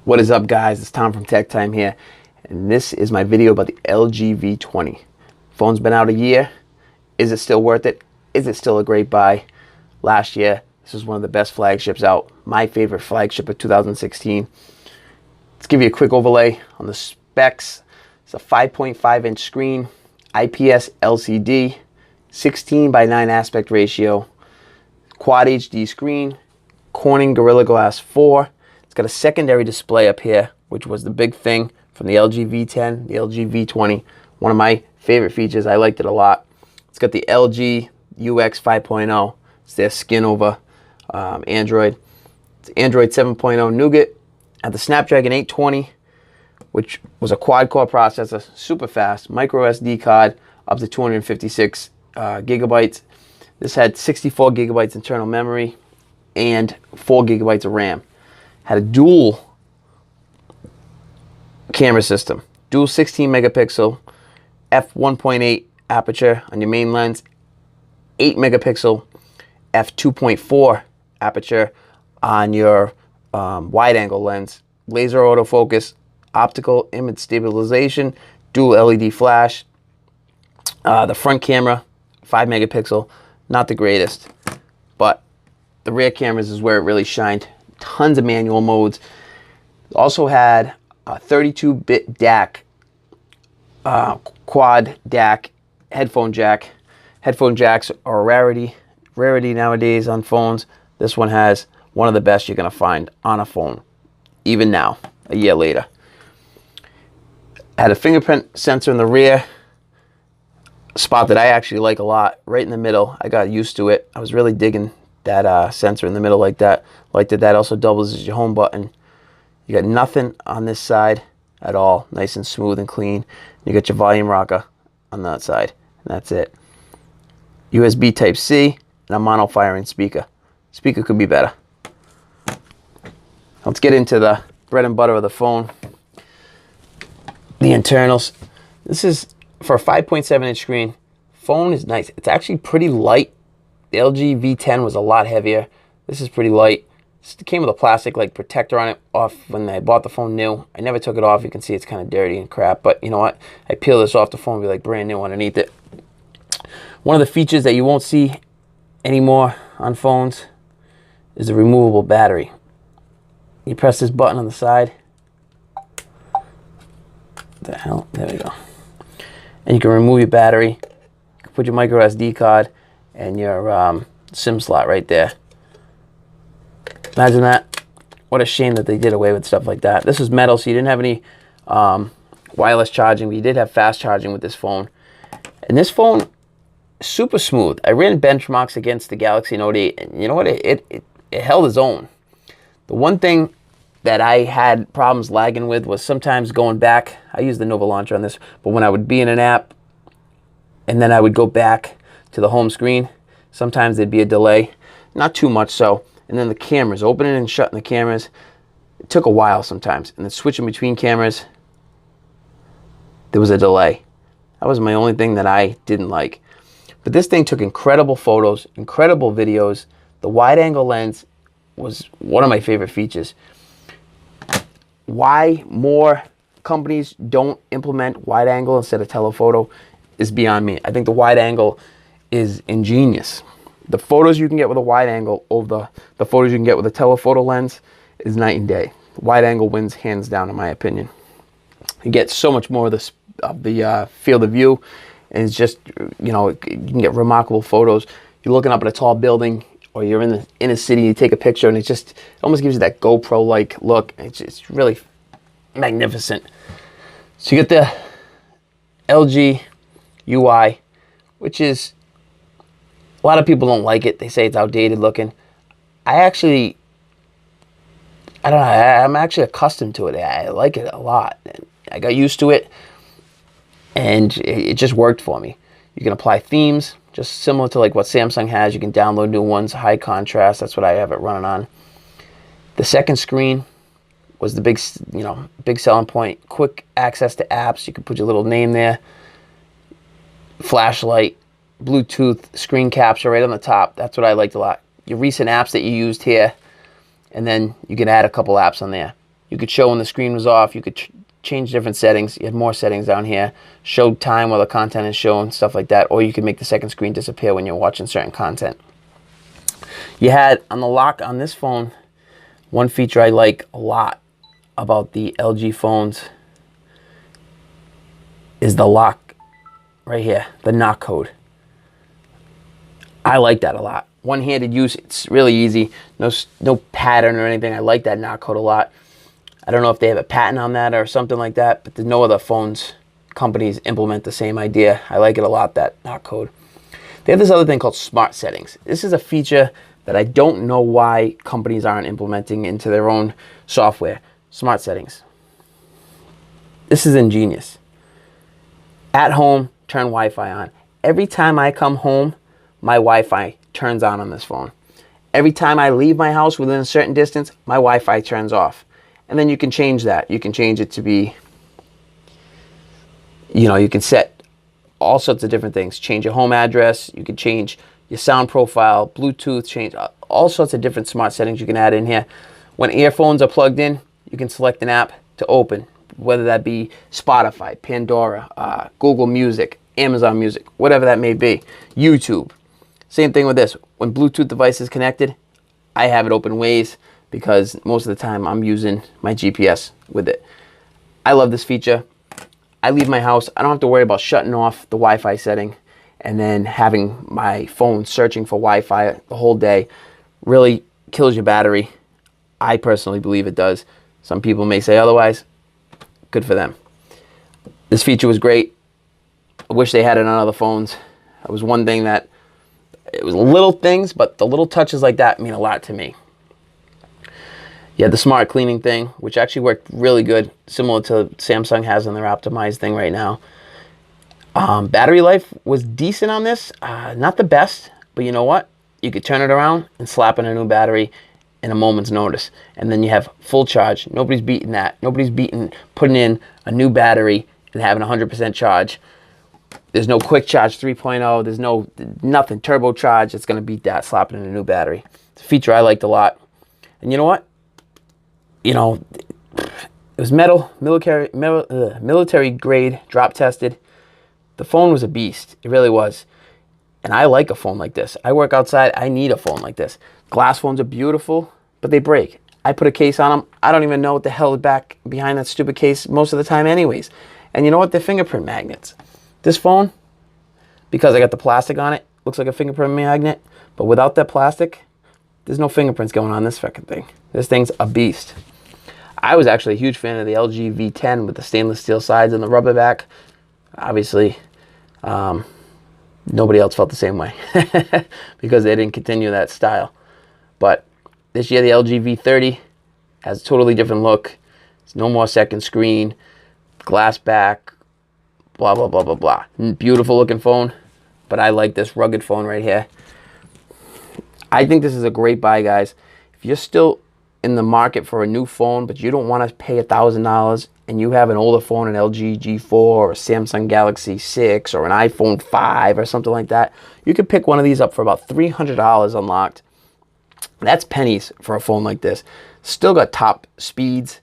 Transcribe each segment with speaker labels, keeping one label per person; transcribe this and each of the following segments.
Speaker 1: What is up, guys? It's Tom from Tech Time here, and this is my video about the LG V20. Phone's been out a year. Is it still worth it? Is it still a great buy? Last year, this was one of the best flagships out. My favorite flagship of 2016. Let's give you a quick overlay on the specs. It's a 5.5-inch screen, IPS LCD, 16:9 aspect ratio, Quad HD screen, Corning Gorilla Glass 4. It's got a secondary display up here, which was the big thing from the LG V10, the LG V20. One of my favorite features. I liked it a lot. It's got the LG UX 5.0. It's their skin over Android. It's Android 7.0 Nougat. At the Snapdragon 820, which was a quad-core processor, super fast, micro SD card, up to 256 gigabytes. This had 64 gigabytes internal memory and 4 gigabytes of RAM. Had a dual camera system, dual 16 megapixel f1.8 aperture on your main lens, 8 megapixel f2.4 aperture on your wide angle lens, laser autofocus, optical image stabilization, dual LED flash. The front camera, 5 megapixel, not the greatest, but the rear cameras is where it really shined. Tons of manual modes. Also had a 32-bit DAC, quad DAC, headphone jack. Headphone jacks are a rarity nowadays on phones. This one has one of the best you're going to find on a phone, even now, a year later. Had a fingerprint sensor in the rear, a spot that I actually like a lot, right in the middle. I got used to it. I was really digging that sensor in the middle like that. Like that also doubles as your home button. You got nothing on this side at all. Nice and smooth and clean. You got your volume rocker on that side. And that's it. USB Type-C and a mono firing speaker. Speaker could be better. Let's get into the bread and butter of the phone. The internals. This is for a 5.7-inch screen. Phone is nice. It's actually pretty light. The LG V10 was a lot heavier. This is pretty light. It came with a plastic like protector on it off when I bought the phone new. I never took it off. You can see it's kind of dirty and crap, but you know what? I peel this off the phone, be like brand new underneath it. One of the features that you won't see anymore on phones is the removable battery. You press this button on the side. What the hell? There we go. And you can remove your battery. You can put your micro SD card and your SIM slot right there. Imagine that. What a shame that they did away with stuff like that. This was metal, so you didn't have any wireless charging, but you did have fast charging with this phone. And this phone, super smooth. I ran benchmarks against the Galaxy Note 8, and you know what? It held its own. The one thing that I had problems lagging with was sometimes going back. I use the Nova Launcher on this, but when I would be in an app and then I would go back to the home screen, sometimes there'd be a delay. Not too much so. And then the cameras, opening and shutting the cameras, it took a while sometimes. And then switching between cameras, there was a delay. That was my only thing that I didn't like. But this thing took incredible photos, incredible videos. The wide angle lens was one of my favorite features. Why more companies don't implement wide angle instead of telephoto is beyond me. I think the wide angle is ingenious. The photos you can get with a wide angle over the photos you can get with a telephoto lens is night and day. Wide angle wins hands down, in my opinion. You get so much more of the field of view, and it's just, you know, you can get remarkable photos. You're looking up at a tall building, or you're in a city, you take a picture, and it almost gives you that GoPro-like look. It's really magnificent. So you get the LG UI, which is, a lot of people don't like it. They say it's outdated looking. I don't know, I'm actually accustomed to it. I like it a lot. I got used to it, and it just worked for me. You can apply themes, just similar to like what Samsung has. You can download new ones, high contrast. That's what I have it running on. The second screen was the big selling point. Quick access to apps. You can put your little name there. Flashlight, Bluetooth screen capture right on the top. That's what I liked a lot. Your recent apps that you used here, and then you can add a couple apps on there. You could show when the screen was off. You could change different settings. You had more settings down here. Show time while the content is shown, stuff like that. Or you could make the second screen disappear when you're watching certain content. You had on the lock on this phone, one feature I like a lot about the LG phones is the lock right here, the knock code. I like that a lot. One-handed use, it's really easy. No pattern or anything. I like that knock code a lot. I don't know if they have a patent on that or something like that, but no other phones companies implement the same idea. I like it a lot, that knock code. They have this other thing called smart settings. This is a feature that I don't know why companies aren't implementing into their own software. Smart settings. This is ingenious. At home, turn Wi-Fi on. Every time I come home, my Wi-Fi turns on this phone. Every time I leave my house within a certain distance, my Wi-Fi turns off. And then you can change that. You can change it to be, you can set all sorts of different things. Change your home address. You can change your sound profile, Bluetooth, change all sorts of different smart settings you can add in here. When earphones are plugged in, you can select an app to open, whether that be Spotify, Pandora, Google Music, Amazon Music, whatever that may be, YouTube. Same thing with this. When Bluetooth device is connected, I have it open ways because most of the time I'm using my GPS with it. I love this feature. I leave my house, I don't have to worry about shutting off the Wi-Fi setting and then having my phone searching for Wi-Fi the whole day. Really kills your battery. I personally believe it does. Some people may say otherwise. Good for them. This feature was great. I wish they had it on other phones. That was one thing that, it was little things, but the little touches like that mean a lot to me. You had the smart cleaning thing, which actually worked really good, similar to Samsung has in their optimized thing right now. Battery life was decent on this. Not the best, but you know what? You could turn it around and slap in a new battery in a moment's notice. And then you have full charge. Nobody's beating that. Nobody's beating putting in a new battery and having 100% charge. There's no quick charge 3.0. There's nothing turbocharged that's going to beat that, slapping in a new battery. It's a feature I liked a lot. And you know what? It was military grade, drop tested. The phone was a beast. It really was. And I like a phone like this. I work outside. I need a phone like this. Glass phones are beautiful, but they break. I put a case on them. I don't even know what the hell is back behind that stupid case most of the time anyways. And you know what? They're fingerprint magnets. This phone, because I got the plastic on it, looks like a fingerprint magnet. But without that plastic, there's no fingerprints going on this fucking thing. This thing's a beast. I was actually a huge fan of the LG V10 with the stainless steel sides and the rubber back. Obviously, nobody else felt the same way because they didn't continue that style. But this year, the LG V30 has a totally different look. It's no more second screen, glass back, blah, blah, blah, blah, blah. Beautiful looking phone, but I like this rugged phone right here. I think this is a great buy, guys. If you're still in the market for a new phone, but you don't want to pay $1,000 and you have an older phone, an LG G4 or a Samsung Galaxy 6 or an iPhone 5 or something like that, you could pick one of these up for about $300 unlocked. That's pennies for a phone like this. Still got top speeds.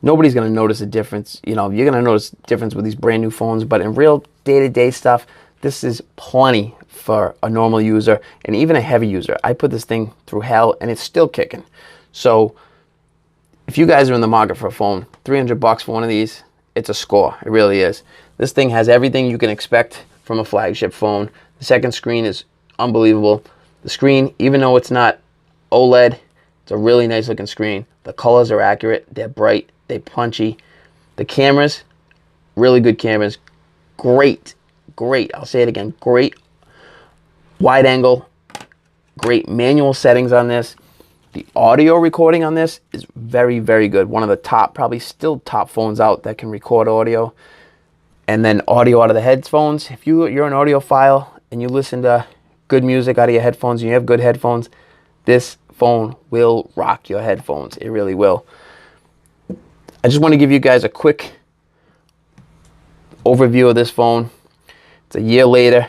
Speaker 1: Nobody's going to notice a difference. You're going to notice a difference with these brand new phones, but in real day-to-day stuff, this is plenty for a normal user and even a heavy user. I put this thing through hell and it's still kicking. So if you guys are in the market for a phone, $300 for one of these, it's a score. It really is. This thing has everything you can expect from a flagship phone. The second screen is unbelievable. The screen, even though it's not OLED, it's a really nice looking screen. The colors are accurate. They're bright. They're punchy. The cameras, really good cameras. Great, I'll say it again, great wide angle, great manual settings on this. The audio recording on this is very, very good. One of the top, probably still top phones out that can record audio. And then audio out of the headphones. If you're an audiophile and you listen to good music out of your headphones and you have good headphones, this phone will rock your headphones. It really will. I just want to give you guys a quick overview of this phone. It's a year later.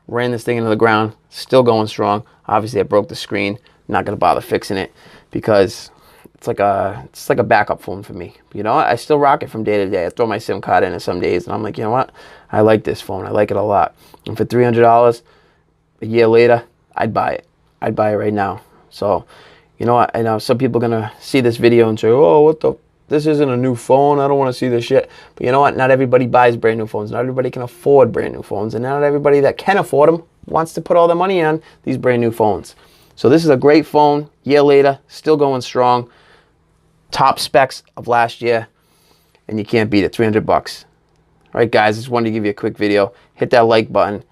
Speaker 1: Ran this thing into the ground. Still going strong. Obviously, I broke the screen. Not going to bother fixing it because it's like a backup phone for me. You know, I still rock it from day to day. I throw my SIM card in it some days, and I'm like, you know what? I like this phone. I like it a lot. And for $300, a year later, I'd buy it. I'd buy it right now. So, you know what? I know some people are gonna see this video and say, "Oh, what the? This isn't a new phone. I don't want to see this shit." But you know what? Not everybody buys brand new phones. Not everybody can afford brand new phones, and not everybody that can afford them wants to put all their money on these brand new phones. So this is a great phone. Year later, still going strong. Top specs of last year, and you can't beat it. 300 bucks. All right, guys, just wanted to give you a quick video. Hit that like button.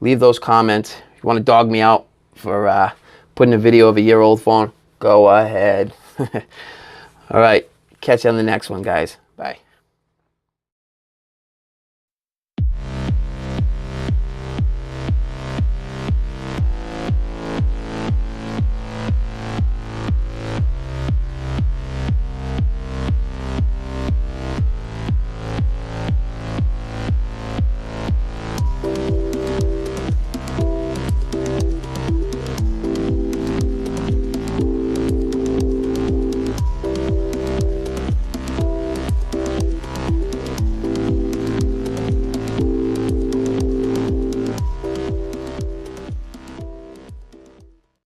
Speaker 1: Leave those comments. If you want to dog me out for putting a video of a year-old phone, go ahead. All right, catch you on the next one, guys. Bye.